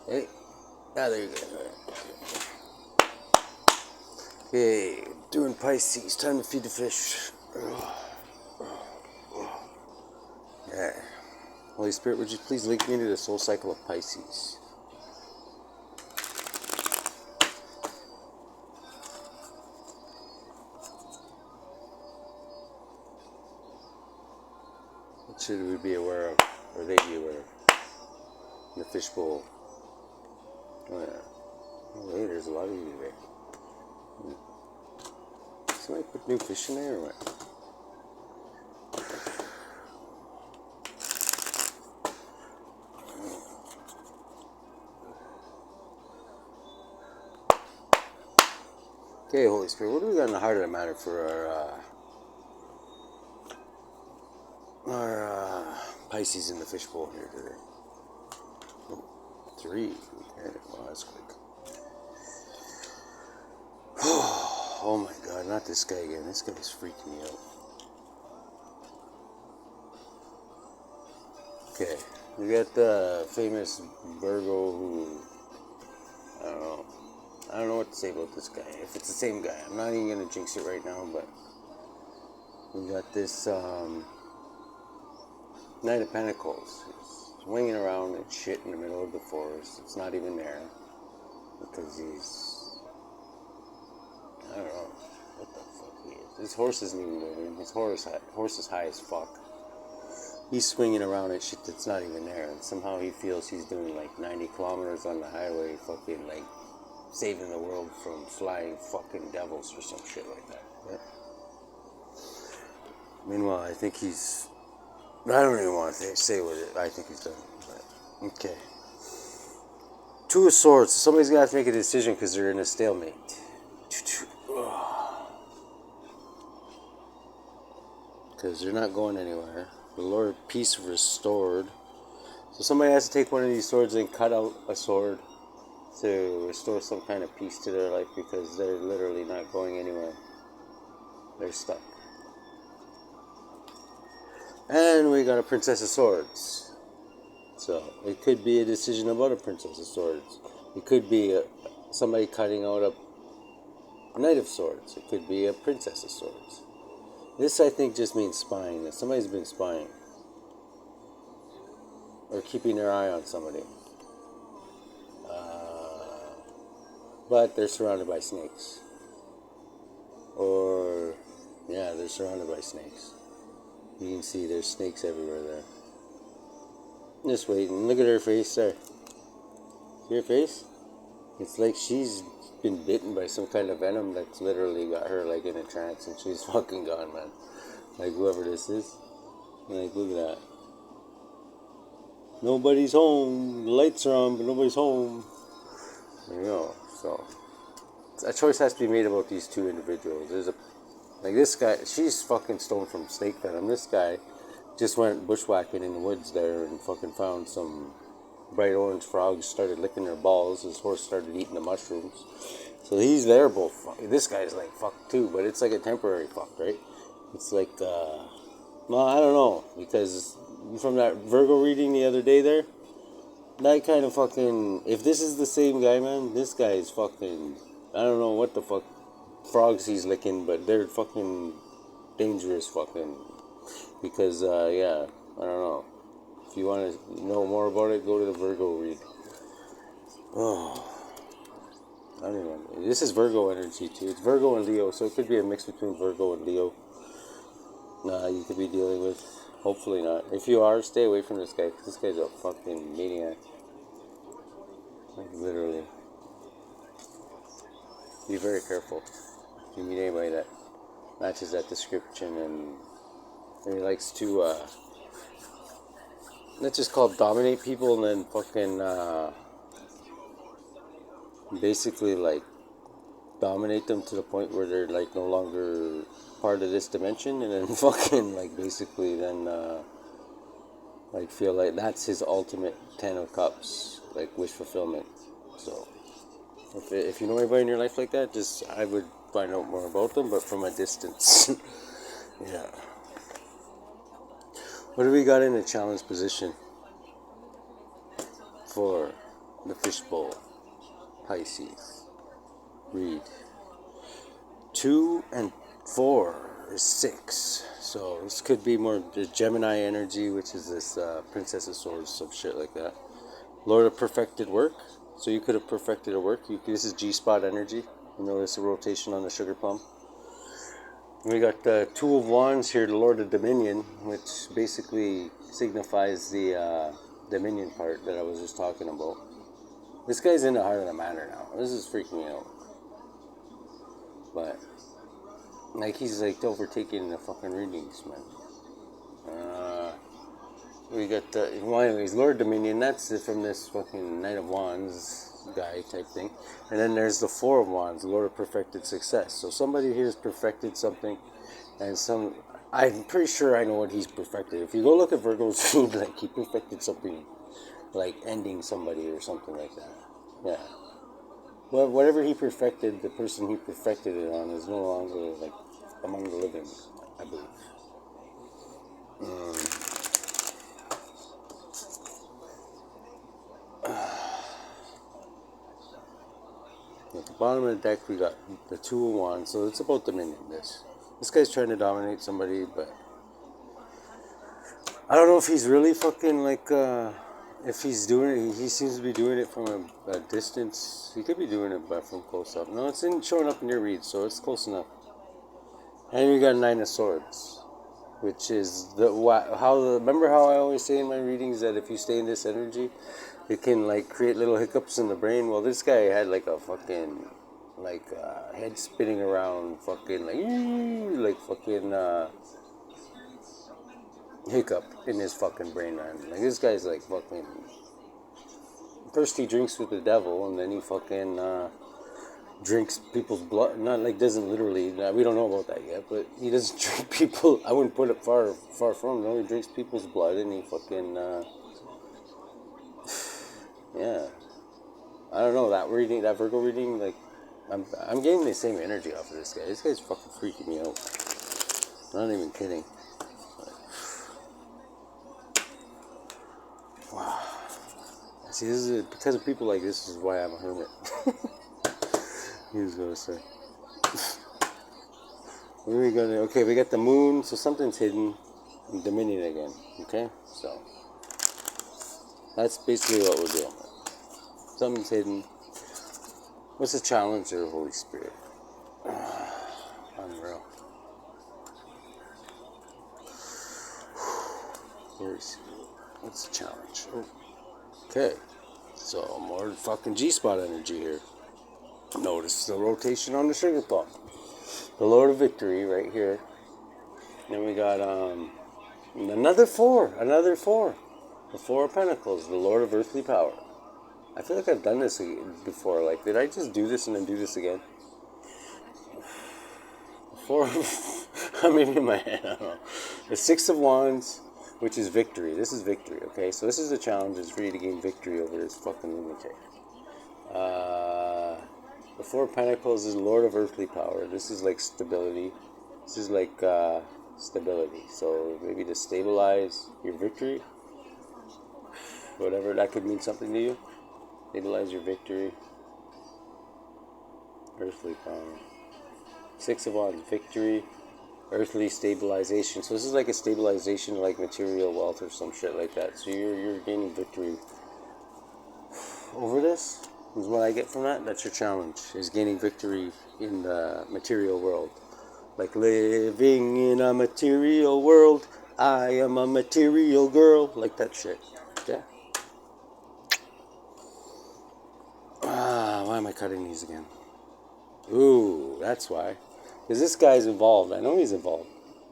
Hey, there you go. Okay, doing Pisces. Time to feed the fish. Yeah. Holy Spirit, would you please link me to the soul cycle of Pisces? What should we be aware of, or they be aware of? In the fishbowl. Oh yeah. Oh hey, there's a lot of you there. Somebody put new fish in there or what? Okay, Holy Spirit, what do we got in the heart of the matter for our Pisces in the fishbowl here today? Oh, 3. Okay, well that's quick. Oh my God, not this guy again. This guy's freaking me out. Okay, we got the famous Virgo who, I don't know what to say about this guy. If it's the same guy, I'm not even going to jinx it right now, but we got this Knight of Pentacles. He's swinging around and shit in the middle of the forest. It's not even there because he's, I don't know what the fuck he is. His horse isn't even moving. His horse is high as fuck. He's swinging around at shit that's not even there, and somehow he feels he's doing like 90 kilometers on the highway, fucking like saving the world from flying fucking devils or some shit like that. Yeah. Meanwhile, I think he's, I don't even want to say what I think he's done, but okay. 2 of Swords. Somebody's got to make a decision because they're in a stalemate. Because they're not going anywhere. The Lord of Peace restored. So somebody has to take one of these swords and cut out a sword to restore some kind of peace to their life because they're literally not going anywhere. They're stuck. And we got a Princess of Swords. So it could be a decision about a Princess of Swords. It could be somebody cutting out a Knight of Swords. It could be a Princess of Swords. This, I think, just means spying. That somebody's been spying. Or keeping their eye on somebody. But they're surrounded by snakes. Or, yeah, they're surrounded by snakes. You can see there's snakes everywhere there. Just waiting. Look at her face there. See her face? It's like she's been bitten by some kind of venom that's literally got her like in a trance and she's fucking gone, man. Like whoever this is. Like, look at that. Nobody's home. The lights are on, but nobody's home. There you go. So, a choice has to be made about these 2 individuals. There's like this guy, she's fucking stoned from snake venom. This guy just went bushwhacking in the woods there and fucking found some bright orange frogs, started licking their balls. His horse started eating the mushrooms. So he's there both. This guy's like fucked too, but it's like a temporary fuck, right? It's like, well, I don't know, because from that Virgo reading the other day there, that kind of fucking, if this is the same guy, man, this guy is fucking, I don't know what the fuck frogs he's licking, but they're fucking dangerous fucking, because, yeah, I don't know. If you want to know more about it, go to the Virgo read. Oh, I don't know. This is Virgo energy too. It's Virgo and Leo, so it could be a mix between Virgo and Leo. You could be dealing with. Hopefully not. If you are, stay away from this guy, because this guy's a fucking maniac. Like, literally. Be very careful. If you meet anybody that matches that description and he likes to, let's just call it dominate people and then fucking, basically, like, dominate them to the point where they're, like, no longer part of this dimension, and then fucking, like, basically then, like, feel like that's his ultimate 10 of Cups, like, wish fulfillment. So, if you know anybody in your life like that, I would find out more about them, but from a distance. Yeah. What do we got in a challenge position for the fishbowl. Pisces. Read. 2 and 4 is 6. So this could be more the Gemini energy, which is this Princess of Swords, some shit like that. Lord of perfected work. So you could have perfected a work. This is G-spot energy. You notice the rotation on the sugar plum. We got the Two of Wands here, the Lord of Dominion, which basically signifies the Dominion part that I was just talking about. This guy's in the heart of the matter now. This is freaking me out. But, like, he's, like, overtaking the fucking readings, man. We got the, well, anyways, Lord Dominion, that's from this fucking Knight of Wands guy type thing. And then there's the Four of Wands, Lord of Perfected Success. So somebody here has perfected something, and I'm pretty sure I know what he's perfected. If you go look at Virgo's feed, like, he perfected something, like ending somebody or something like that. Yeah. Well, whatever he perfected, the person he perfected it on is no longer, like, among the living, I believe. At the bottom of the deck, we got the Two of Wands, so it's about Dominion, this guy's trying to dominate somebody, but I don't know if he's really fucking, like, if he's doing it, he seems to be doing it from a distance. He could be doing it but from close up. No, it's showing up in your read, so it's close enough. And you got Nine of Swords, which is remember how I always say in my readings that if you stay in this energy, it can, like, create little hiccups in the brain. Well, this guy had, like, a fucking, like, head spinning around, fucking, like fucking, hiccup in his fucking brain, man. Like, this guy's, like, fucking, first he drinks with the devil, and then he fucking, drinks people's blood. Not, like, doesn't literally, we don't know about that yet, but he doesn't drink people, I wouldn't put it far from him. No, he drinks people's blood, and he fucking, yeah, I don't know, that Virgo reading, like, I'm getting the same energy off of this guy. This guy's fucking freaking me out. I'm not even kidding. Wow. See, this is because of people like this is why I'm a hermit. He was gonna say. What are we gonna? Okay, we got the moon, so something's hidden. And Dominion again. Okay, so that's basically what we're doing. Something's hidden. What's the challenge there, Holy Spirit? Unreal. Holy Spirit. What's the challenge? Oh. Okay. So more fucking G-spot energy here. Notice the rotation on the sugar plum. The Lord of Victory right here. Then we got another four. The Four of Pentacles, the Lord of Earthly Power. I feel like I've done this before. Like, did I just do this and then do this again? Maybe in my head, I don't know. The Six of Wands, which is victory. This is victory, okay? So this is the challenge, is for you to gain victory over this fucking lunatic. The Four of Pentacles is Lord of Earthly Power. This is like stability. This is like stability. So maybe to stabilize your victory. Whatever, that could mean something to you. Stabilize your victory. Earthly power. Six of Wands, victory. Earthly stabilization. So this is like a stabilization, like material wealth or some shit like that. So you're gaining victory over this. Is what I get from that. That's your challenge, is gaining victory in the material world. Like, living in a material world, I am a material girl. Like that shit. Okay? Why am I cutting these again? Ooh, that's why. Because this guy's involved. I know he's involved.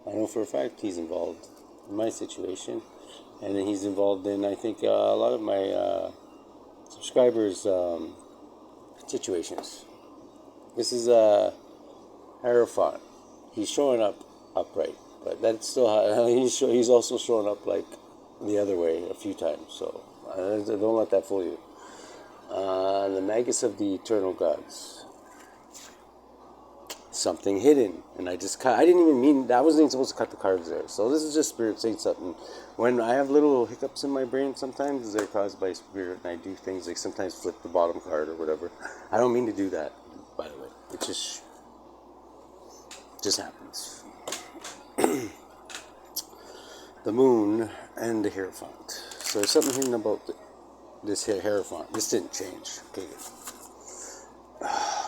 I know for a fact he's involved in my situation. And then he's involved in, I think, a lot of my subscribers' situations. This is Hierophant. He's showing up upright. But that's still, he's also showing up, like, the other way a few times. So don't let that fool you. The Magus of the Eternal Gods. something hidden, and I just cut. I didn't even mean that. I wasn't even supposed to cut the cards there. So this is just spirit saying something. When I have little hiccups in my brain, sometimes they're caused by spirit, and I do things like sometimes flip the bottom card or whatever. I don't mean to do that, by the way. It just happens. The moon and the Hierophant. So there's something hidden about this Hierophant. This didn't change. Okay.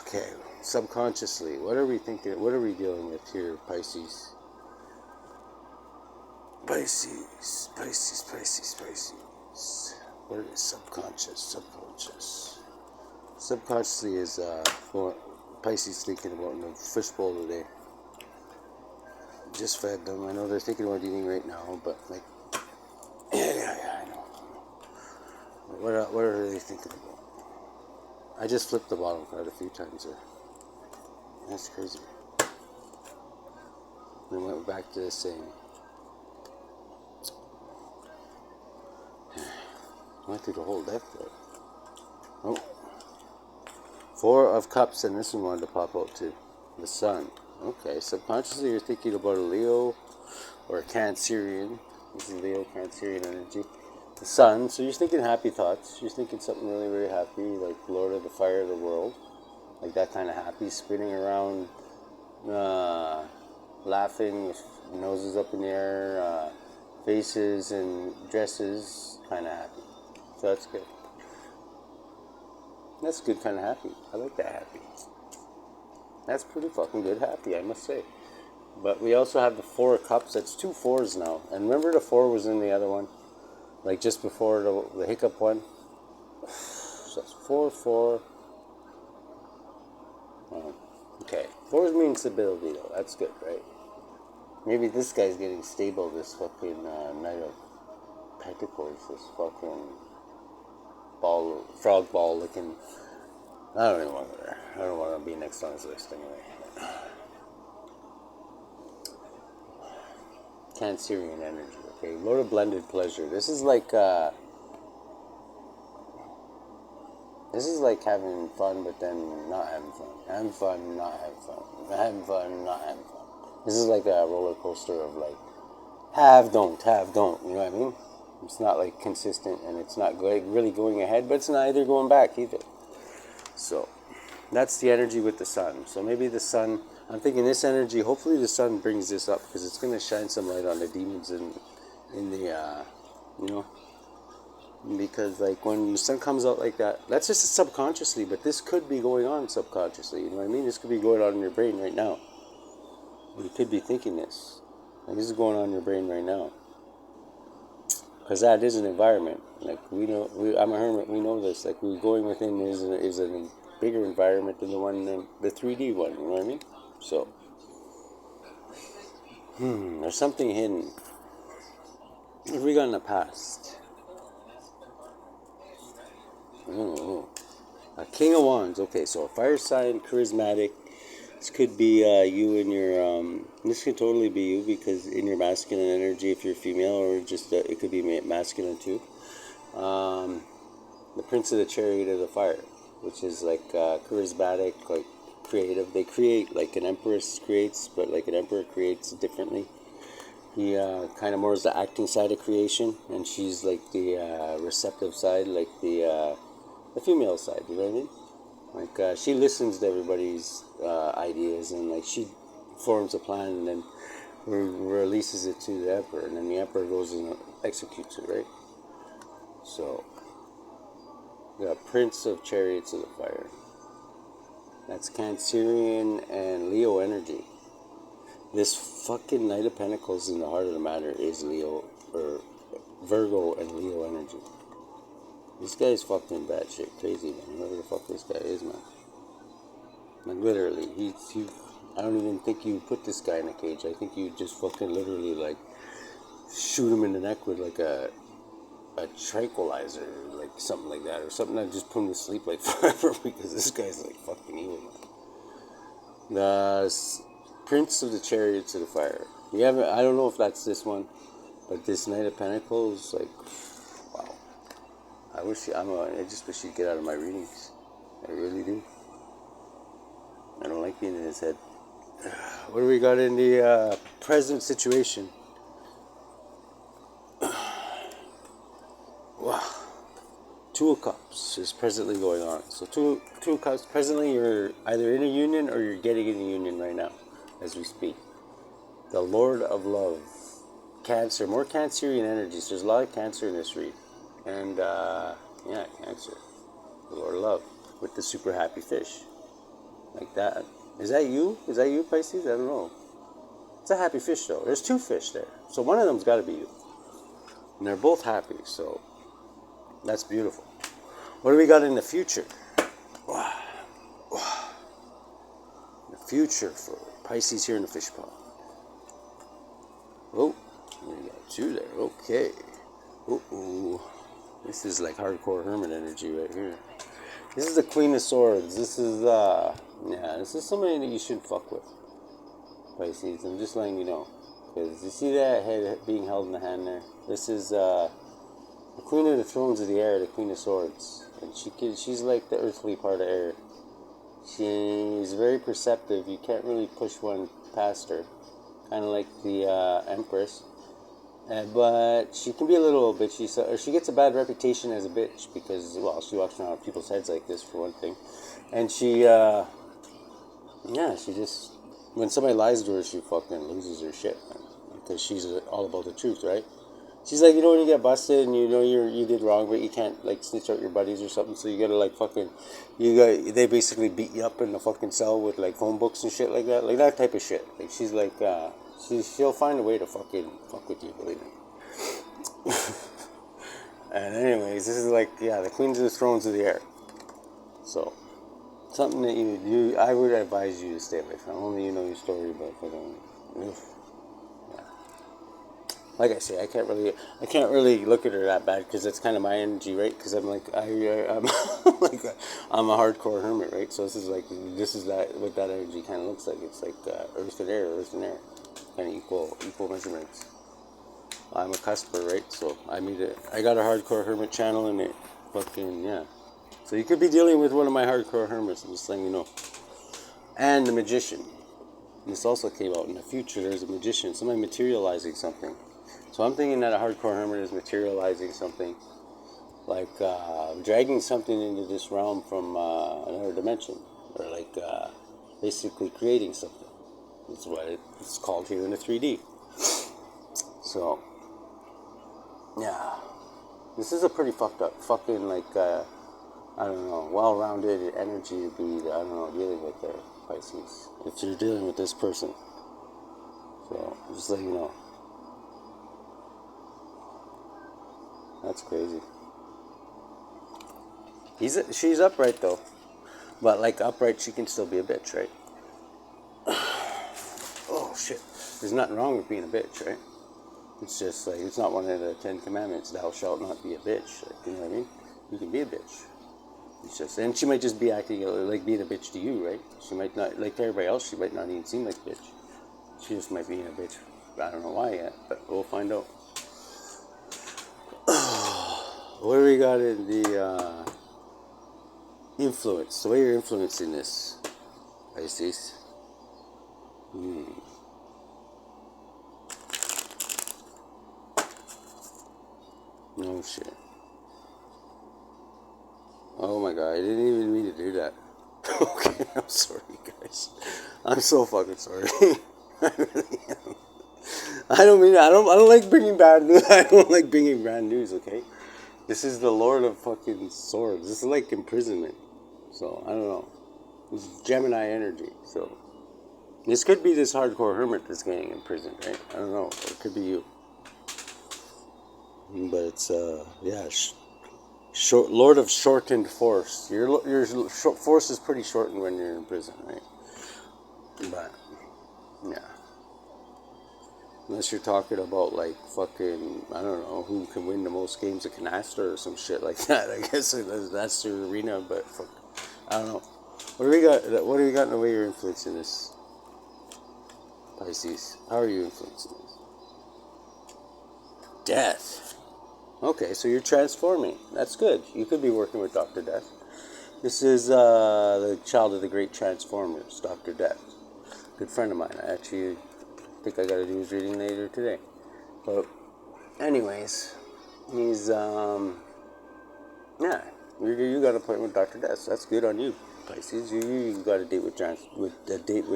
Okay. Subconsciously, what are we thinking? What are we dealing with here, Pisces? Pisces. What is subconscious? Subconsciously is what Pisces thinking about in the fishbowl today. Just fed them. I know they're thinking about eating right now, but like, yeah, I know. What are they thinking about? I just flipped the bottom card a few times there. That's crazy. Then went back to the same. Went through the whole deck there. Oh. 4 of Cups, and this one wanted to pop out too. The Sun. Okay, subconsciously you're thinking about a Leo or a Cancerian. This is Leo, Cancerian energy. The Sun, so you're thinking happy thoughts. You're thinking something really, very happy, like Lord of the Fire of the World. Like that kind of happy, spinning around, laughing with noses up in the air, faces and dresses, kind of happy. So that's good. That's good kind of happy. I like that happy. That's pretty fucking good happy, I must say. But we also have the 4 of Cups. That's 2 4s now. And remember the 4 was in the other one? Like just before the hiccup one? So that's 4, 4. Oh, okay. 4s mean stability though. That's good, right? Maybe this guy's getting stable, this fucking Knight of Pentacles. This fucking frog ball looking. I don't even want to go there. I don't want to be next on his list anyway. Cancerian energy, okay? Lord of Blended Pleasure. This is like having fun, but then not having fun. Having fun, not having fun. Having fun, not having fun. This is like a roller coaster of like have, don't. You know what I mean? It's not like consistent, and it's not really going ahead, but it's not either going back either. So that's the energy with the Sun. So maybe the Sun, I'm thinking this energy, hopefully the Sun brings this up, because it's going to shine some light on the demons in the, you know, because like when the Sun comes out like that, that's just subconsciously, but this could be going on subconsciously, you know what I mean? This could be going on in your brain right now. You could be thinking this. Like this is going on in your brain right now. Because that is an environment. Like we know, I'm a hermit. We know this. Like we're going within is a bigger environment than the 3D one. You know what I mean? So, there's something hidden. What have we got in the past? A King of Wands. Okay, so a fire sign, charismatic. This could be you in your, this could totally be you, because in your masculine energy, if you're female, or just, it could be masculine too. The Prince of the Chariot of the Fire, which is like charismatic, like creative. They create like an empress creates, but like an emperor creates differently. He kind of more is the acting side of creation, and she's like the receptive side, like the female side, you know what I mean? Like, she listens to everybody's ideas, and, like, she forms a plan and then releases it to the Emperor, and then the Emperor goes and executes it, right? So, we got Prince of Chariots of the Fire. That's Cancerian and Leo energy. This fucking Knight of Pentacles in the heart of the matter is Leo, or Virgo and Leo energy. This guy's fucking batshit crazy, man. Whoever the fuck this guy is, man. Like, literally, I don't even think you put this guy in a cage. I think you just fucking literally, like, shoot him in the neck with, like, a tranquilizer, like, something like that. Or something that just put him to sleep, like, forever, because this guy's, like, fucking evil, man. The Prince of the Chariots of the Fire. I don't know if that's this one, but this Knight of Pentacles, like, wow. I just wish he'd get out of my readings. I really do. I don't like being in his head. What do we got in the present situation? Wow. Two of Cups is presently going on. So two of Cups, presently you're either in a union or you're getting in a union right now as we speak. The Lord of Love. Cancer, more Cancerian energy. So there's a lot of Cancer in this read. And yeah, Cancer. The Lord of Love with the super happy fish. Like that. Is that you? Is that you, Pisces? I don't know. It's a happy fish though. There's two fish there. So one of them's got to be you. And they're both happy. So that's beautiful. What do we got in the future? The future for Pisces here in the fish pond. Oh, we got two there. Okay. Uh-oh. This is like hardcore hermit energy right here. This is the Queen of Swords. This is, yeah, this is somebody that you shouldn't fuck with, Pisces. I'm just letting you know. Because you see that head being held in the hand there? This is, the Queen of the Thrones of the Air, the Queen of Swords. And she's like the earthly part of air. She's very perceptive. You can't really push one past her. Kind of like the Empress. But she can be a little bitchy. So she gets a bad reputation as a bitch because, well, she walks around people's heads like this for one thing. And she, yeah, she just, when somebody lies to her, she fucking loses her shit, man. Because she's all about the truth, right? She's like, you know, when you get busted and you know you did wrong, but you can't like snitch out your buddies or something, so you gotta like fucking, they basically beat you up in the fucking cell with like phone books and shit like that type of shit. Like she's like, she'll find a way to fucking fuck with you, believe me. And anyways, this is like, yeah, the Queens of the Thrones of the Air. So something that I would advise you to stay away from. Only you know your story, but yeah. Like I say, I can't really look at her that bad because it's kind of my energy, right? Because I'm like, I'm like, I'm a hardcore hermit, right? So this is that what that energy kind of looks like. It's like earth and air, kind of equal measurements. I'm a cusper, right? So I got a hardcore hermit channel in it, fucking yeah. So you could be dealing with one of my hardcore hermits. I'm just letting you know. And the Magician. This also came out in the future. There's a magician, somebody materializing something. So I'm thinking that a hardcore hermit is materializing something, like dragging something into this realm from another dimension, or like basically creating something. That's what it's called here in the 3D. So, yeah, this is a pretty fucked up, fucking like, I don't know, well-rounded energy to be, I don't know, dealing with there, Pisces, if you're dealing with this person. So, just let you know. That's crazy. She's upright though, but like upright, she can still be a bitch, right? Oh shit! There's nothing wrong with being a bitch, right? It's just like it's not one of the 10 Commandments. Thou shalt not be a bitch. Like, you know what I mean? You can be a bitch. It's just, and she might just be acting like being a bitch to you, right? She might not, like to everybody else. She might not even seem like a bitch. She just might be a bitch. I don't know why yet, but we'll find out. What do we got in the influence? The way you're influencing this, Pisces. Oh shit. Oh my god, I didn't even mean to do that. Okay, I'm sorry, guys. I'm so fucking sorry. I really am. I don't like bringing bad news. I don't like bringing bad news, okay? This is the Lord of fucking Swords. This is like imprisonment. So, I don't know. This is Gemini energy. So, this could be this hardcore hermit that's getting imprisoned, right? I don't know. Or it could be you. But it's, yeah, Lord of shortened force. Your force is pretty shortened when you're in prison, right? But, yeah. Unless you're talking about, like, fucking, I don't know, who can win the most games of canasta or some shit like that. I guess that's your arena, but fuck, I don't know. What do we got in the way you're influencing this, Pisces? How are you influencing this? Death. Okay, so you're transforming. That's good. You could be working with Dr. Death. This is the child of the great transformers, Dr. Death. Good friend of mine. I actually think I gotta do his reading later today. But anyways, he's yeah, you got an appointment with Dr. Death. That's good on you, Pisces. You got a date with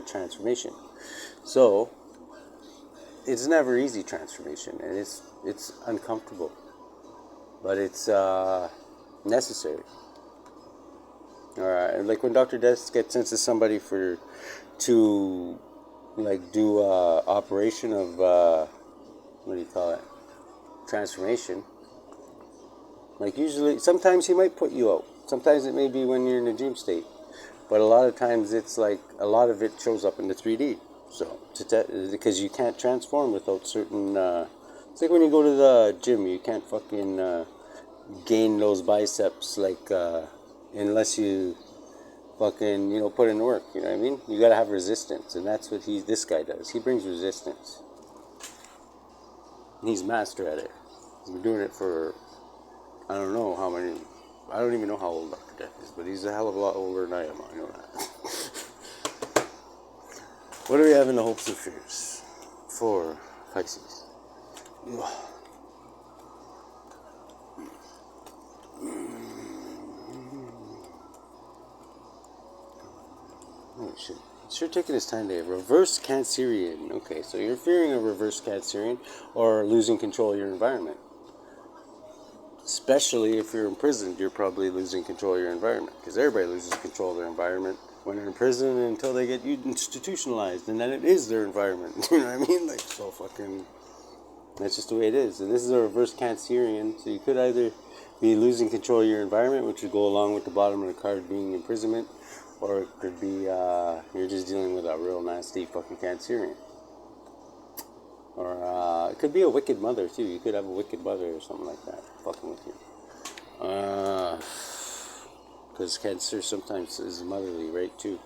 transformation. So it's never easy transformation, and it's uncomfortable, but it's necessary. All right, like when Dr. Death gets into somebody to like do operation of what do you call it? Transformation. Like usually, sometimes he might put you out. Sometimes it may be when you're in a dream state. But a lot of times it's like, a lot of it shows up in the 3D. So, because you can't transform without certain, it's like when you go to the gym, you can't fucking gain those biceps, like, unless you fucking, put in work, you know what I mean? You gotta have resistance, and that's what this guy does. He brings resistance. He's master at it. He's been doing it for, I don't know how many, I don't even know how old Dr. Death is, but he's a hell of a lot older than I am, I know that. What do we have in the hopes and fears for Pisces? Oh shit. Sure taking his time there. Reverse Cancerian. Okay, so you're fearing a reverse Cancerian or losing control of your environment. Especially if you're imprisoned, you're probably losing control of your environment. Because everybody loses control of their environment when they're in prison until they get institutionalized. And then it is their environment. You know what I mean? Like, so fucking... That's just the way it is. And this is a reverse Cancerian. So you could either be losing control of your environment, which would go along with the bottom of the card being imprisonment. Or it could be you're just dealing with a real nasty fucking Cancerian. Or it could be a wicked mother too. You could have a wicked mother or something like that fucking with you. Because Cancer sometimes is motherly, right, too.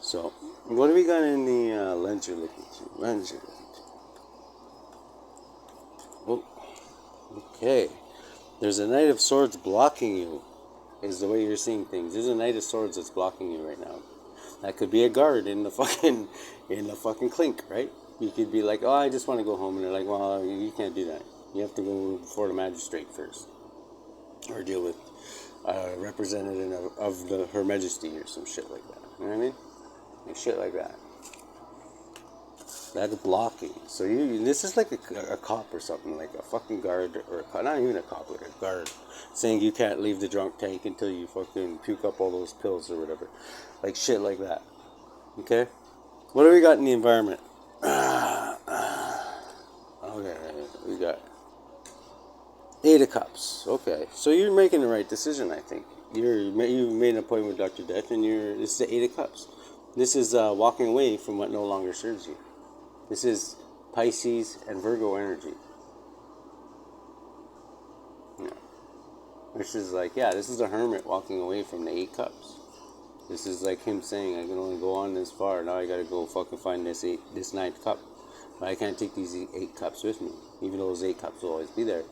So, what do we got in the lens you're looking to? Oh, okay. There's a Knight of Swords blocking you, is the way you're seeing things. There's a Knight of Swords that's blocking you right now. That could be a guard in the fucking clink, right? You could be like, oh, I just want to go home. And they're like, well, you can't do that. You have to go before the magistrate first. Or deal with a representative of Her Majesty or some shit like that. You know what I mean? Like shit like that. That's blocking. So this is like a cop or something. Like a fucking guard or not even a cop, like a guard. Saying you can't leave the drunk tank until you fucking puke up all those pills or whatever. Like shit like that. Okay? What do we got in the environment? Okay, we got 8 of Cups. Okay, so you're making the right decision, I think. You made an appointment with Dr. Death, and this is the 8 of Cups. This is walking away from what no longer serves you. This is Pisces and Virgo energy. Yeah. This is like, this is a hermit walking away from the 8 Cups. This is like him saying, I can only go on this far. Now I gotta go fucking find this 9th cup. But I can't take these 8 cups with me. Even though those 8 cups will always be there.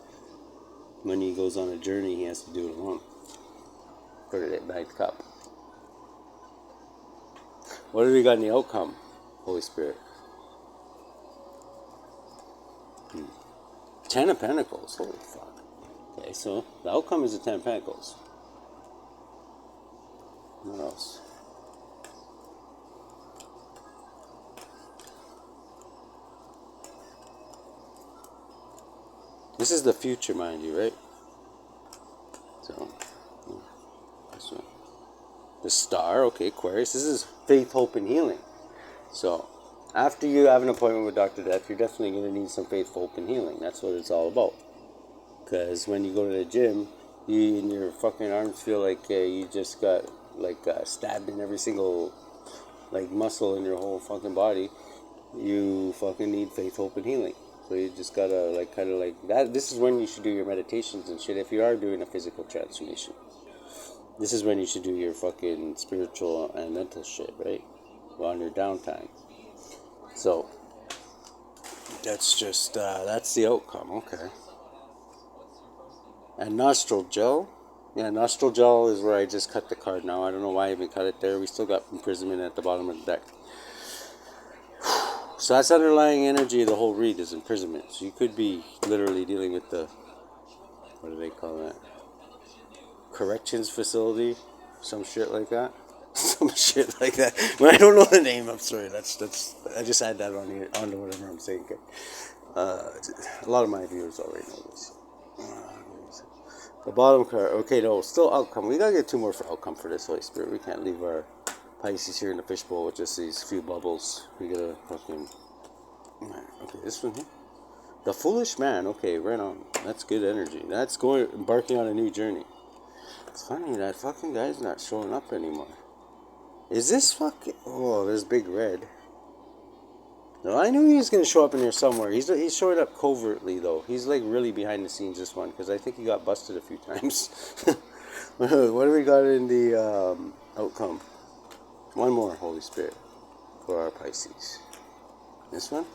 When he goes on a journey, he has to do it alone. For the 9th cup. What have we got in the outcome, Holy Spirit? 10 of Pentacles. Holy fuck. Okay, so the outcome is the 10 of Pentacles. What else? This is the future, mind you, right? So, this one. The Star, okay, Aquarius. This is faith, hope, and healing. So, after you have an appointment with Dr. Death, you're definitely going to need some faith, hope, and healing. That's what it's all about. Because when you go to the gym, you and your fucking arms feel like you just got stabbed in every single muscle in your whole fucking body. You fucking need faith, hope, and healing. So you just gotta kind of that. This is when you should do your meditations and shit. If you are doing a physical transformation, this is when you should do your fucking spiritual and mental shit, right? On your downtime. So that's just that's the outcome. Okay. And nostril gel. Yeah, nostril gel is where I just cut the card now. I don't know why I even cut it there. We still got imprisonment at the bottom of the deck. So that's underlying energy of the whole read is imprisonment. So you could be literally dealing with the, what do they call that? Corrections facility, some shit like that. Some shit like that. But I don't know the name. I'm sorry. That's. I just add that on here, onto whatever I'm saying. Okay. A lot of my viewers already know this. The bottom card. Okay, no, still outcome. We gotta get 2 more for outcome for this Holy Spirit. We can't leave our Pisces here in the fishbowl with just these few bubbles. We gotta fucking. Okay, this one here. The foolish man. Okay, right on. That's good energy. That's embarking on a new journey. It's funny that fucking guy's not showing up anymore. Is this fucking... Oh, there's big red. No, I knew he was going to show up in here somewhere. He's showing up covertly, though. He's, like, really behind the scenes, this one, because I think he got busted a few times. What do we got in the outcome? One more, Holy Spirit, for our Pisces. This one?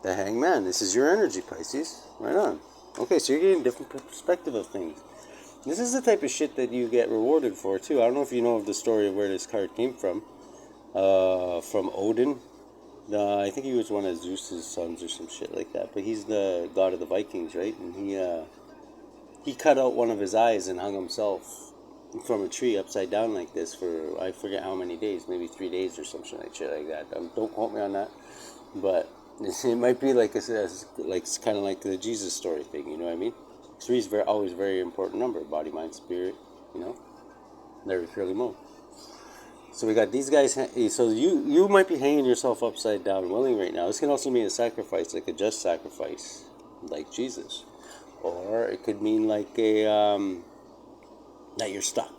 The Hangman. This is your energy, Pisces. Right on. Okay, so you're getting a different perspective of things. This is the type of shit that you get rewarded for, too. I don't know if you know of the story of where this card came from. From Odin. I think he was one of Zeus's sons or some shit like that. But he's the god of the Vikings, right? And he cut out one of his eyes and hung himself from a tree upside down like this for, I forget how many days. Maybe 3 days or some shit like that. Don't quote me on that. But it might be like kind of like the Jesus story thing, you know what I mean? 3 is always a very important number. Body, mind, spirit, you know? Very purely moon. So we got these guys. So you might be hanging yourself upside down willing right now. This can also mean a sacrifice, like a just sacrifice, like Jesus. Or it could mean like a that you're stuck.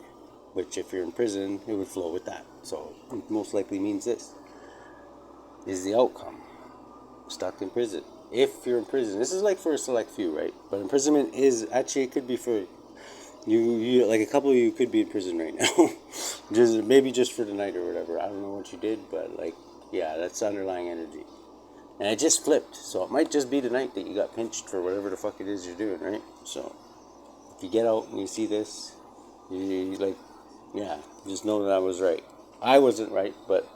Which if you're in prison, it would flow with that. So it most likely means this is the outcome. Stuck in prison. If you're in prison, this is like for a select few, right? But imprisonment is actually, it could be for you like a couple of you could be in prison right now. maybe just for the night or whatever. I don't know what you did, but like, yeah, that's underlying energy. And it just flipped, so it might just be the night that you got pinched for whatever the fuck it is you're doing, right? So if you get out and you see this, you like, yeah, just know that I was right. I wasn't right, but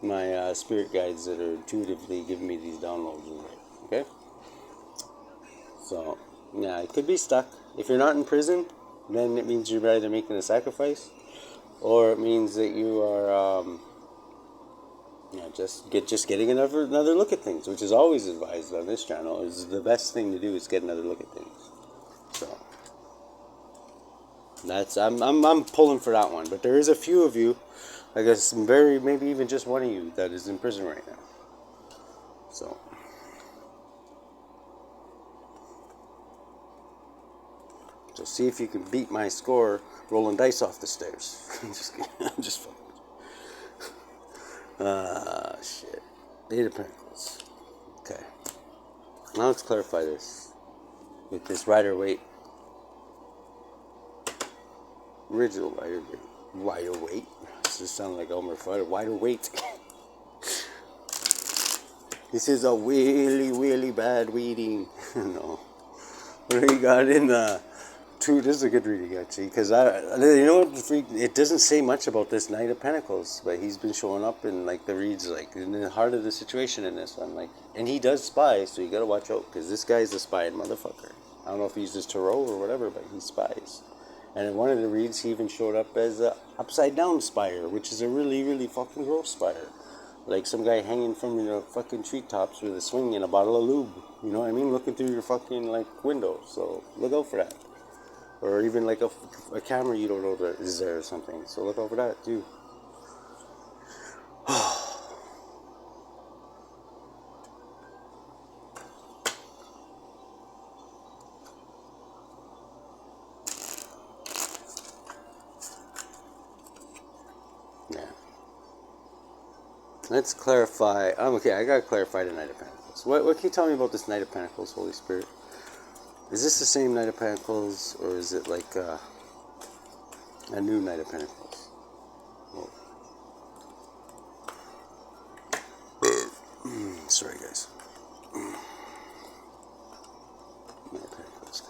my spirit guides that are intuitively giving me these downloads are right. Okay? So, yeah, it could be stuck. If you're not in prison, then it means you're either making a sacrifice, or it means that you are, just getting another look at things, which is always advised on this channel. Is the best thing to do is get another look at things. So that's I'm pulling for that one, but there is a few of you, I guess, maybe even just one of you that is in prison right now. So. So see if you can beat my score rolling dice off the stairs. I'm just kidding. I'm just fucking. Shit. 8 of Pentacles. Okay. Now let's clarify this with this Rider-Waite. Original Rider-Waite. Rider-Waite. This just sounds like Elmer Fudd. Rider-Waite. This is a really, really bad reading. No. What do you got in the... True, this is a good reading actually, because you know what, it doesn't say much about this Knight of Pentacles, but he's been showing up in like the reads, like in the heart of the situation in this one, like, and he does spy, so you gotta watch out, because this guy's a spying motherfucker. I don't know if he uses tarot or whatever, but he spies. And in one of the reads, he even showed up as a upside down spire, which is a really, really fucking gross spire. Like some guy hanging from fucking treetops with a swing and a bottle of lube. You know what I mean? Looking through your fucking like window. So look out for that. Or even like a camera you don't know that is there or something. So look over that too. Yeah. Let's clarify. Okay, I gotta clarify the Knight of Pentacles. What can you tell me about this Knight of Pentacles, Holy Spirit? Is this the same Knight of Pentacles, or is it like a new Knight of Pentacles? Whoa. Sorry, guys. Knight of Pentacles.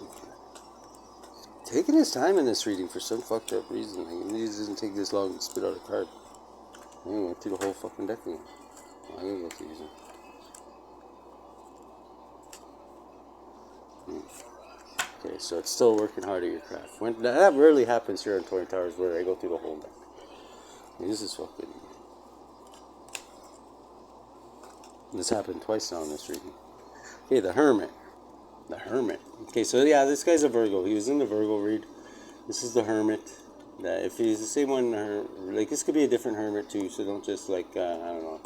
Taking his time in this reading for some fucked up reason. Like, it doesn't take this long to spit out a card. I went through the whole fucking deck again. I'm gonna go through these. Okay, so it's still working hard at your craft. When that rarely happens here on Twin Towers, where I go through the whole deck. This is fucking. This happened twice now in this reading. Okay, the Hermit. The Hermit. Okay, so yeah, this guy's a Virgo. He was in the Virgo read. This is the Hermit. That if he's the same one, like this could be a different Hermit too. So don't just like I don't know.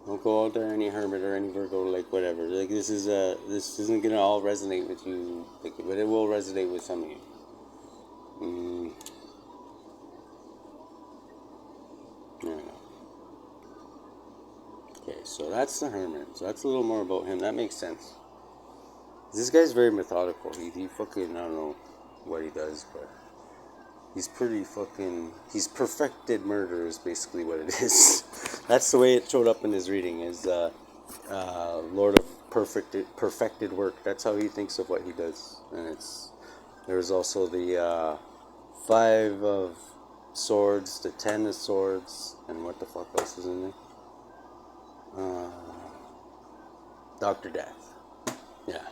Don't go out there any Hermit or any Virgo, like whatever. Like this isn't gonna all resonate with you, like, but it will resonate with some of you. Yeah. Okay, so that's the Hermit. So that's a little more about him. That makes sense. This guy's very methodical. He fucking, I don't know what he does, but he's pretty fucking, he's perfected murder is basically what it is. That's the way it showed up in his reading, is Lord of perfected work. That's how he thinks of what he does. And there's also the 5 of Swords, the 10 of Swords, and what the fuck else is in there? Dr. Death. Yeah.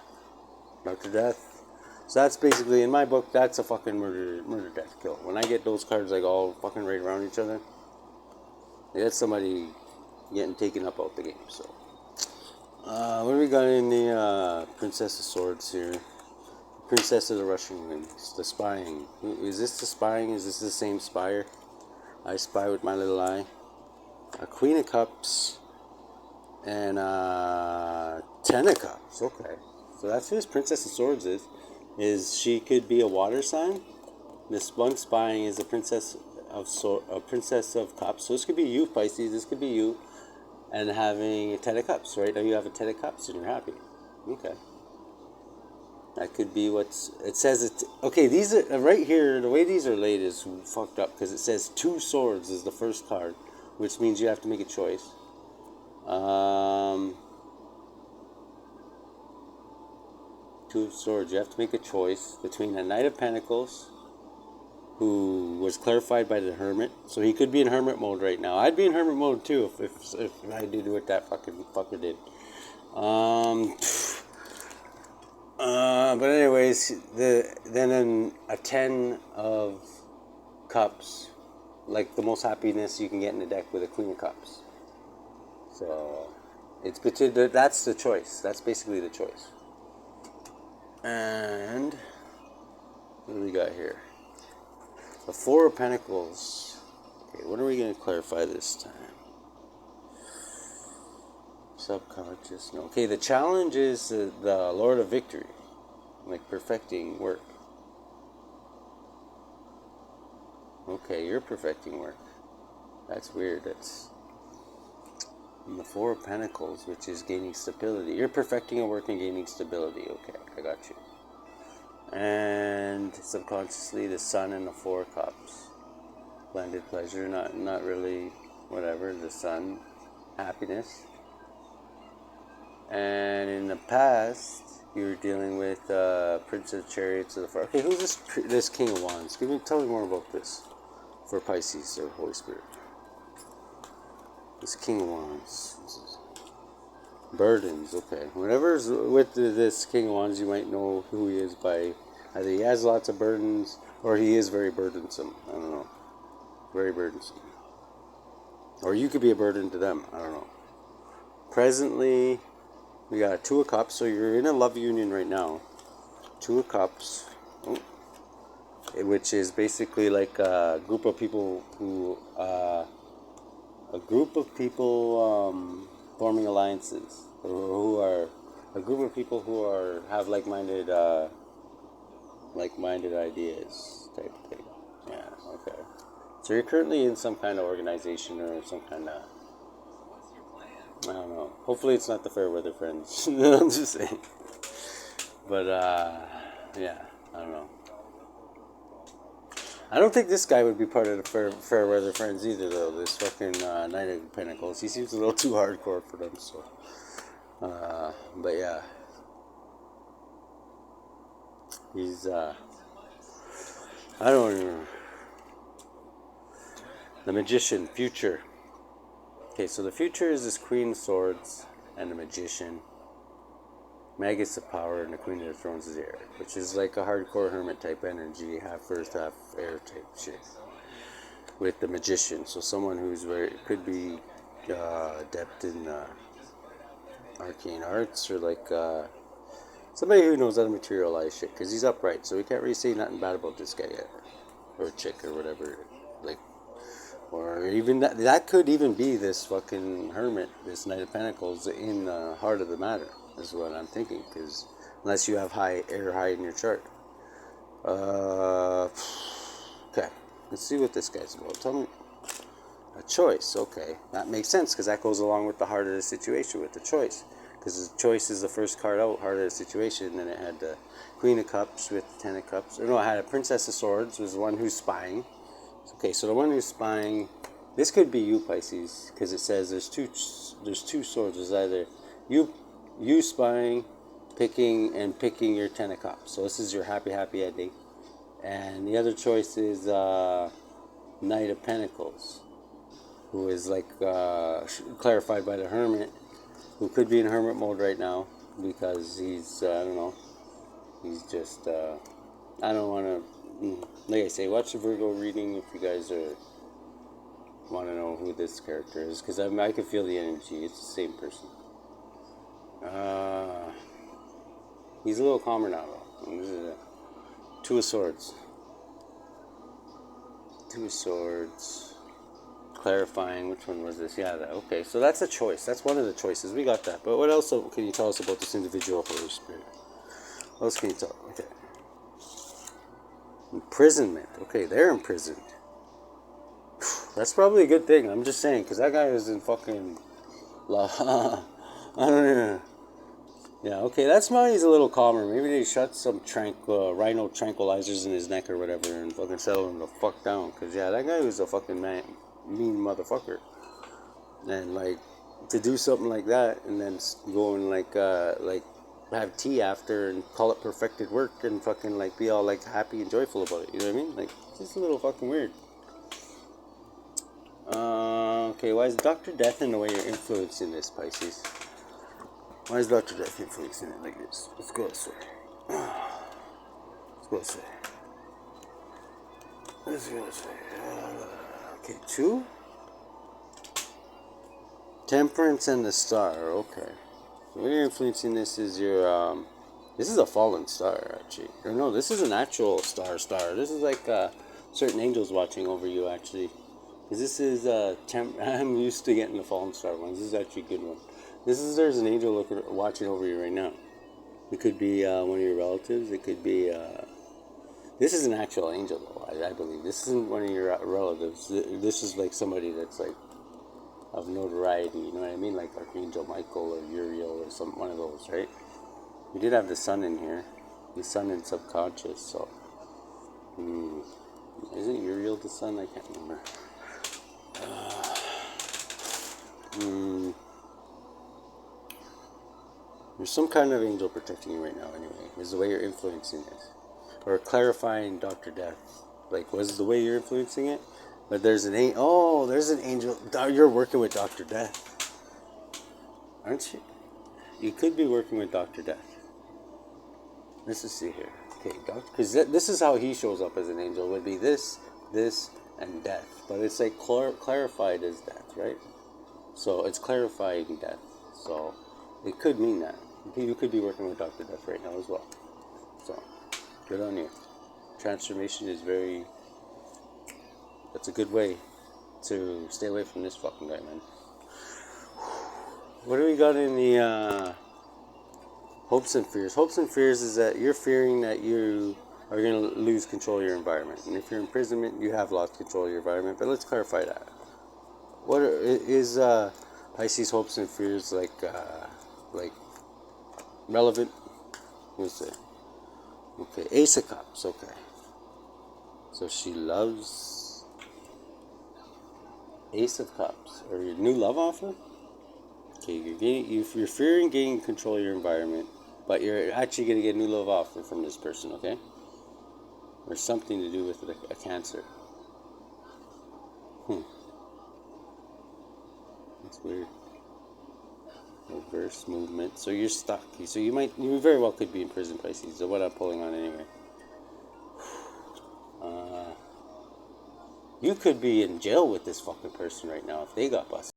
Dr. Death. So that's basically, in my book, that's a fucking murder, death, kill. When I get those cards like all fucking right around each other, that's somebody getting taken up out the game. So, what do we got in the Princess of Swords here? Princess of the Russian Winds, the Spying. Is this the Spying? Is this the same spire? I spy with my little eye. A Queen of Cups and 10 of Cups. Okay. So that's who this Princess of Swords is she could be a water sign. This one spying is a Princess of Cups. So this could be you, Pisces. This could be you, and having a 10 of Cups. Right now you have a 10 of Cups and you're happy. Okay. That could be what's it says. It okay. These are right here. The way these are laid is fucked up because it says 2 swords is the first card, which means you have to make a choice. 2 of Swords. You have to make a choice between a Knight of Pentacles, who was clarified by the Hermit. So he could be in Hermit mode right now. I'd be in Hermit mode too if I did what that fucking fucker did. But anyways, then a 10 of Cups, like the most happiness you can get in the deck with a Queen of Cups. So it's between that's the choice. That's basically the choice. And what do we got here? The 4 of Pentacles. Okay, what are we going to clarify this time? Subconscious. No. Okay, the challenge is the Lord of Victory, like perfecting work. Okay, you're perfecting work. That's weird. That's the 4 of Pentacles, which is gaining stability. You're perfecting a work and gaining stability. Okay, I got you. And subconsciously, the Sun and the 4 of Cups. Blended pleasure, not really, whatever. The Sun, happiness. And in the past, you were dealing with Prince of Chariots of the Fire. Okay, who's this King of Wands? Tell me more about this for Pisces or Holy Spirit. This King of Wands. Burdens, okay. Whatever's with this King of Wands, you might know who he is by either he has lots of burdens or he is very burdensome. I don't know. Very burdensome. Or you could be a burden to them. I don't know. Presently, we got a 2 of Cups, so you're in a love union right now. 2 of Cups, which is basically like a group of people who, forming alliances, or who are a group of people who have like-minded ideas type of thing. Yeah, okay. So you're currently in some kind of organization or some kind of, I don't know. Hopefully it's not the Fairweather Friends. I'm just saying. But, yeah, I don't know. I don't think this guy would be part of the Fairweather Friends either, though. This fucking Knight of Pentacles. He seems a little too hardcore for them, so. But yeah. He's, I don't even know. The Magician, future. Okay, so the future is this Queen of Swords and the Magician. Maggots of Power, and the Queen of the Thrones is air, which is like a hardcore hermit type energy, half earth, half air type shit. With the Magician, so someone who's very, could be adept in arcane arts, or like somebody who knows how to materialize shit, because he's upright, so we can't really say nothing bad about this guy yet, or chick, or whatever, like, or even that could even be this fucking hermit, this Knight of Pentacles in the heart of the matter, is what I'm thinking, because unless you have high in your chart. Okay, let's see what this guy's about. Tell me. A choice, okay. That makes sense, because that goes along with the heart of the situation, with the choice. Because the choice is the first card out, heart of the situation, and then it had the Queen of Cups with the Ten of Cups. Or no, it had a Princess of Swords, was the one who's spying. Okay, so the one who's spying, this could be you, Pisces, because it says there's two swords. There's either you spying, picking your Ten of Cups. So this is your happy ending. And the other choice is Knight of Pentacles, who is like clarified by the Hermit, who could be in hermit mode right now, because he's, I don't know, he's just, I don't want to, like I say, watch the Virgo reading if you guys want to know who this character is, because I can feel the energy. It's the same person. He's a little calmer now, though. This is a Two of Swords. Two of Swords. Clarifying, which one was this? Yeah, okay, so that's a choice. That's one of the choices. We got that. But what else can you tell us about this individual, Holy Spirit? What else can you tell? Okay. Imprisonment. Okay, they're imprisoned. That's probably a good thing. I'm just saying, because that guy was in fucking... I don't know. Yeah, okay, that's why he's a little calmer. Maybe they shut some rhino tranquilizers in his neck or whatever and fucking settle him the fuck down. Because, yeah, that guy was a fucking mean motherfucker. And, like, to do something like that and then go and, like have tea after and call it perfected work and fucking, like, be all, like, happy and joyful about it. You know what I mean? Like, it's just a little fucking weird. Okay, why is Dr. Death in the way you're influencing this, Pisces? Why is Dr. Death influencing it like this? Let's go this way. Let's go this way. Let's go this way. Okay, 2. Temperance and the Star. Okay. The way you're influencing this is your, this is a fallen star, actually. Or no, this is an actual star. This is like, certain angels watching over you, actually. Because this is, I'm used to getting the fallen star ones. This is actually a good one. There's an angel watching over you right now. It could be one of your relatives. It could be, this is an actual angel, though, I believe. This isn't one of your relatives. This is like somebody that's like of notoriety, you know what I mean? Like Archangel Michael or Uriel or one of those, right? We did have the sun in here. The sun in subconscious, so. Isn't Uriel the sun? I can't remember. There's some kind of angel protecting you right now, anyway. Is the way you're influencing it. Or clarifying Dr. Death. Like, was the way you're influencing it? But there's an angel. Oh, there's an angel. You're working with Dr. Death. Aren't you? You could be working with Dr. Death. Let's just see here. Okay, because this is how he shows up as an angel. It would be this, and death. But it's like clarified as death, right? So it's clarifying death. So it could mean that. You could be working with Dr. Death right now as well. So, good on you. Transformation is that's a good way to stay away from this fucking guy, man. What do we got in the hopes and fears? Hopes and fears is that you're fearing that you are going to lose control of your environment. And if you're in imprisonment, you have lost control of your environment. But let's clarify that. What is Pisces hopes and fears like relevant? Let's see. Okay, Ace of Cups. Okay. So she loves Ace of Cups. Or your new love offer? Okay, you're fearing gaining control of your environment, but you're actually going to get a new love offer from this person, okay? Or something to do with a Cancer. That's weird. Reverse movement. So you're stuck. So you very well could be in prison, Pisces. So what I'm pulling on anyway. You could be in jail with this fucking person right now if they got busted.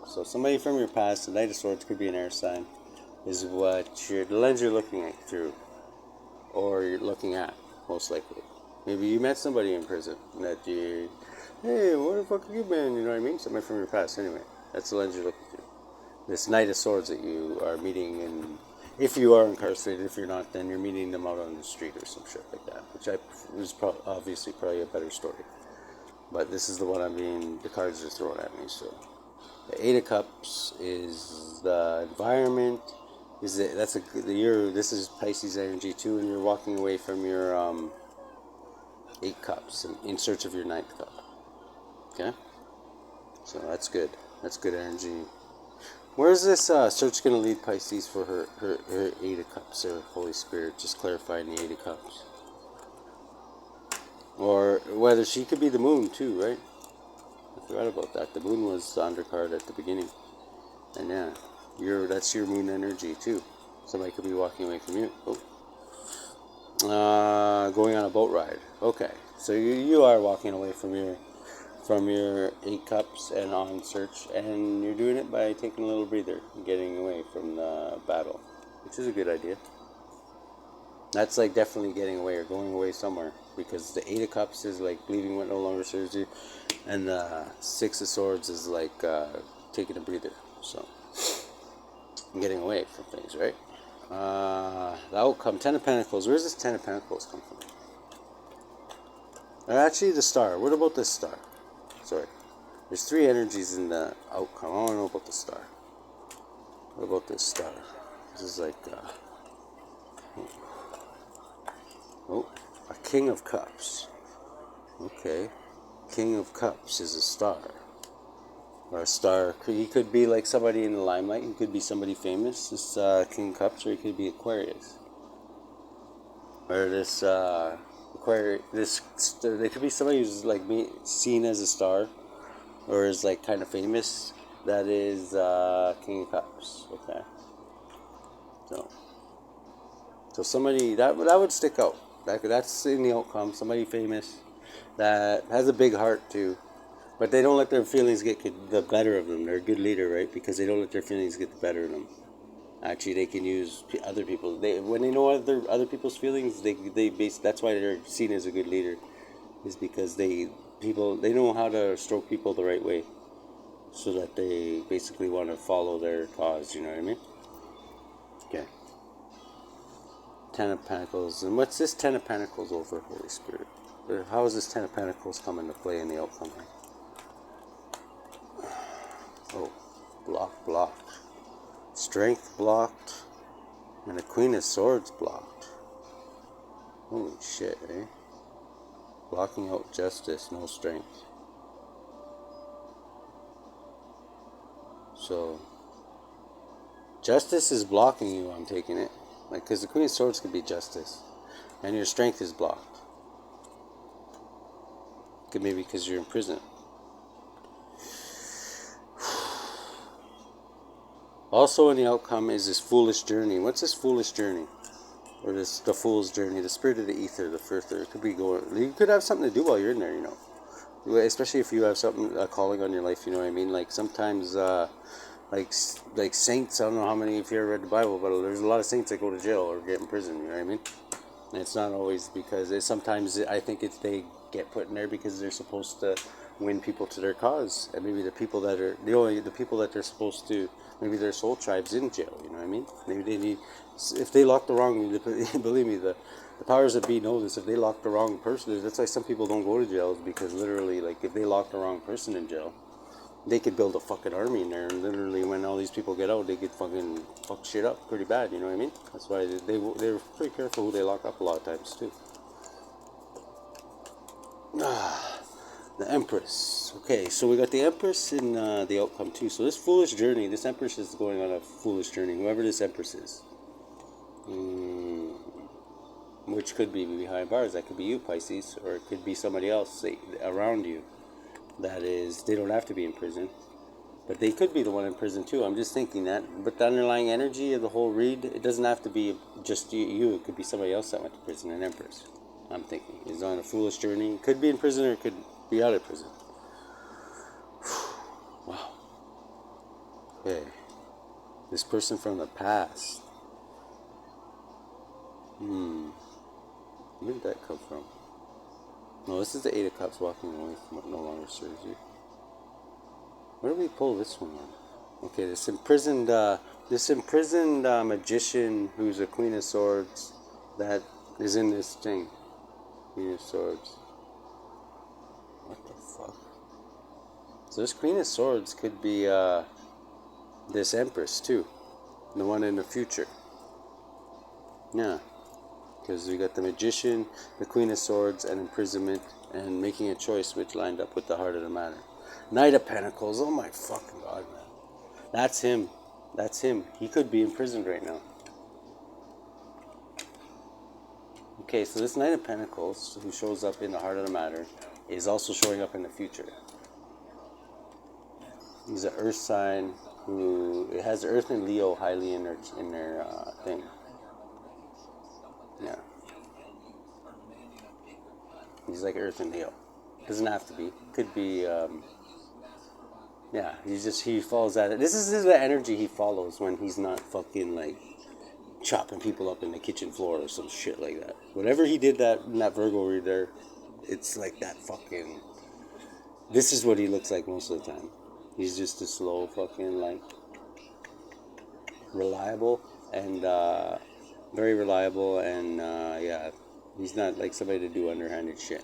So somebody from your past, the Knight of Swords could be an air sign, is what the lens you're looking at through, or you're looking at, most likely. Maybe you met somebody in prison that you, hey, where the fuck have you been? You know what I mean? Somebody from your past. Anyway, that's the lens you're looking through. This Knight of Swords that you are meeting, and if you are incarcerated, if you're not, then you're meeting them out on the street or some shit like that, which was obviously probably a better story. But this is the one the cards are throwing at me, so. The Eight of Cups is the environment. This is Pisces energy too, and you're walking away from your Eight Cups in search of your Ninth Cup. Okay, so that's good. That's good energy. Where's this search going to lead Pisces for her Eight of Cups or Holy Spirit? Just clarifying the Eight of Cups, or whether she could be the Moon too, right? I forgot about that. The Moon was the undercard at the beginning. And yeah, that's your Moon energy too. Somebody could be walking away from you. Going on a boat ride. Okay. So you are walking away from your Eight Cups and on search, and you're doing it by taking a little breather and getting away from the battle, which is a good idea. That's like definitely getting away or going away somewhere, because the Eight of Cups is like leaving what no longer serves you, and the Six of Swords is like taking a breather. So getting away from things, right? The outcome, Ten of Pentacles. Where's this Ten of Pentacles come from? Actually, the Star. What about this Star? Sorry. There's three energies in the outcome. I want to know about the Star. What about this Star? This is like... a King of Cups. Okay. King of Cups is a star. Or a star. He could be like somebody in the limelight. He could be somebody famous. This King of Cups, or he could be Aquarius. Or this Aquarius. They could be somebody who's like seen as a star, or is like kind of famous. That is King of Cups. Okay. So somebody that would stick out. That's in the outcome. Somebody famous that has a big heart too, but they don't let their feelings get the better of them. They're a good leader, right? Because they don't let their feelings get the better of them. Actually, they can use other people. When they know other people's feelings, that's why they're seen as a good leader, is because they know how to stroke people the right way, so that they basically want to follow their cause. You know what I mean? Okay. Ten of Pentacles. And what's this Ten of Pentacles over, Holy Spirit? How is this Ten of Pentacles come into play in the outcome here? Oh, blocked. Strength blocked. And the Queen of Swords blocked. Holy shit, eh? Blocking out justice, no strength. So, justice is blocking you, I'm taking it. Like, because the Queen of Swords could be justice. And your strength is blocked. Could maybe because you're in prison. Also in the outcome is this foolish journey. What's this foolish journey? Or the fool's journey, the spirit of the ether, the further. It could be going. You could have something to do while you're in there, you know. especially if you have something, a calling on your life, you know what I mean? Like sometimes, like saints, I don't know how many, if you ever read the Bible, but there's a lot of saints that go to jail or get in prison, you know what I mean? And it's not always because, sometimes I think it's they get put in there because they're supposed to win people to their cause, and maybe the people that are, the people that they're supposed to, maybe their soul tribe's in jail, you know what I mean? Maybe they need, if they lock the wrong, believe me, the powers that be know this, if they lock the wrong person, that's why some people don't go to jails, because literally, like, if they lock the wrong person in jail, they could build a fucking army in there, and literally when all these people get out, they could fucking fuck shit up pretty bad, you know what I mean? That's why they're pretty careful who they lock up a lot of times too. The Empress. Okay, so we got the Empress in the outcome too. So this foolish journey, this Empress is going on a foolish journey, whoever this Empress is. Which could be behind bars. That could be you, Pisces, or it could be somebody else around you. That is, they don't have to be in prison, but they could be the one in prison too. I'm just thinking that. But the underlying energy of the whole read, it doesn't have to be just you. It could be somebody else that went to prison, an Empress. I'm thinking is on a foolish journey. Could be in prison or it could be out of prison. Wow. Okay. This person from the past. Where did that come from? No, this is the Eight of Cups walking away from what no longer serves you. Where do we pull this one on? Okay, this imprisoned magician who's a Queen of Swords that is in this thing. Queen of Swords. What the fuck? So this Queen of Swords could be this Empress too. The one in the future. Yeah. Because we got the Magician, the Queen of Swords, and imprisonment, and making a choice which lined up with the heart of the matter. Knight of Pentacles. Oh my fucking god, man. That's him. That's him. He could be imprisoned right now. Okay, so this Knight of Pentacles, who shows up in the heart of the matter, is also showing up in the future. He's an earth sign who has Earth and Leo highly in their thing. Yeah. He's like Earth and Leo. Doesn't have to be. Could be, yeah, he follows that. This is the energy he follows when he's not fucking, like, chopping people up in the kitchen floor or some shit like that. Whatever he did in that Virgo read there, it's like that fucking, this is what he looks like most of the time. He's just a slow fucking, like, reliable and, very reliable, and yeah, he's not like somebody to do underhanded shit.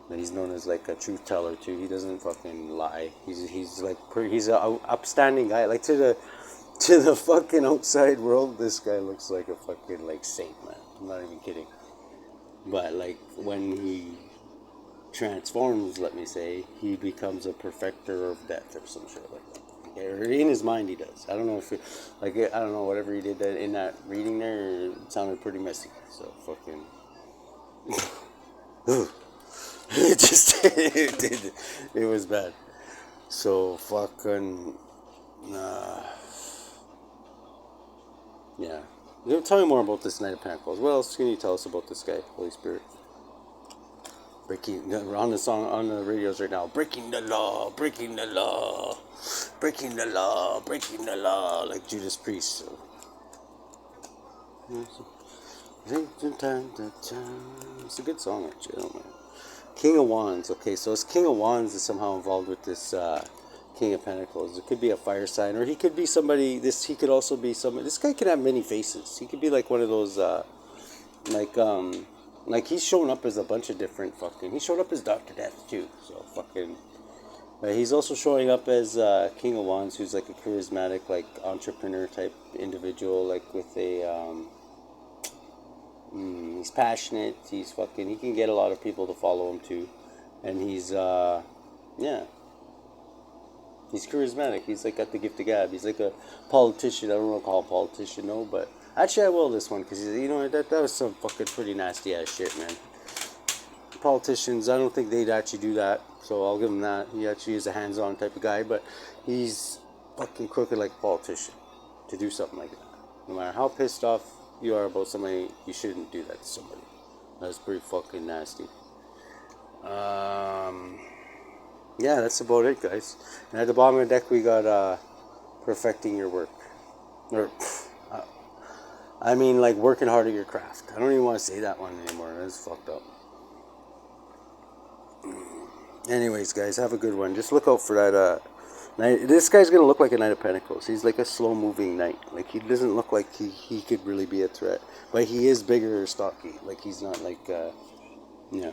And he's known as like a truth teller too. He doesn't fucking lie. He's like he's a upstanding guy. Like to the fucking outside world, this guy looks like a fucking like saint, man. I'm not even kidding. But like when he transforms, let me say, he becomes a perfecter of death or some shit like that. Or in his mind he does. I don't know if it, like, I don't know, whatever he did that in that reading there, it sounded pretty messy. So fucking it just it was bad. So fucking yeah. Tell me more about this Knight of Pentacles. What else can you tell us about this guy, Holy Spirit? Breaking on the song on the radios right now. Breaking the law, breaking the law, breaking the law, breaking the law, like Judas Priest. So. It's a good song actually. I don't mind. King of Wands. Okay, so this King of Wands is somehow involved with this King of Pentacles. It could be a fire sign, or he could be somebody. He could also be somebody. This guy could have many faces. He could be like one of those like he's shown up as a bunch of different fucking. He showed up as Dr. Death too. So fucking. He's also showing up as King of Wands, who's like a charismatic, like entrepreneur type individual, like with a. He's passionate. He's fucking. He can get a lot of people to follow him too, and he's yeah. He's charismatic. He's like got the gift of gab. He's like a politician. I don't know call him politician, no, but actually I will this one because you know that was some fucking pretty nasty ass shit, man. Politicians, I don't think they'd actually do that, so I'll give him that. He actually is a hands-on type of guy, but he's fucking crooked like a politician to do something like that. No matter how pissed off you are about somebody, you shouldn't do that to somebody. That's pretty fucking nasty. Yeah, that's about it, guys. And at the bottom of the deck, we got perfecting your work. Or, I mean, like working hard at your craft. I don't even want to say that one anymore. That's fucked up. Anyways, guys, have a good one. Just look out for that. Knight. This guy's gonna look like a Knight of Pentacles. He's like a slow-moving knight. Like he doesn't look like he could really be a threat, but he is bigger or stocky. Like he's not like yeah.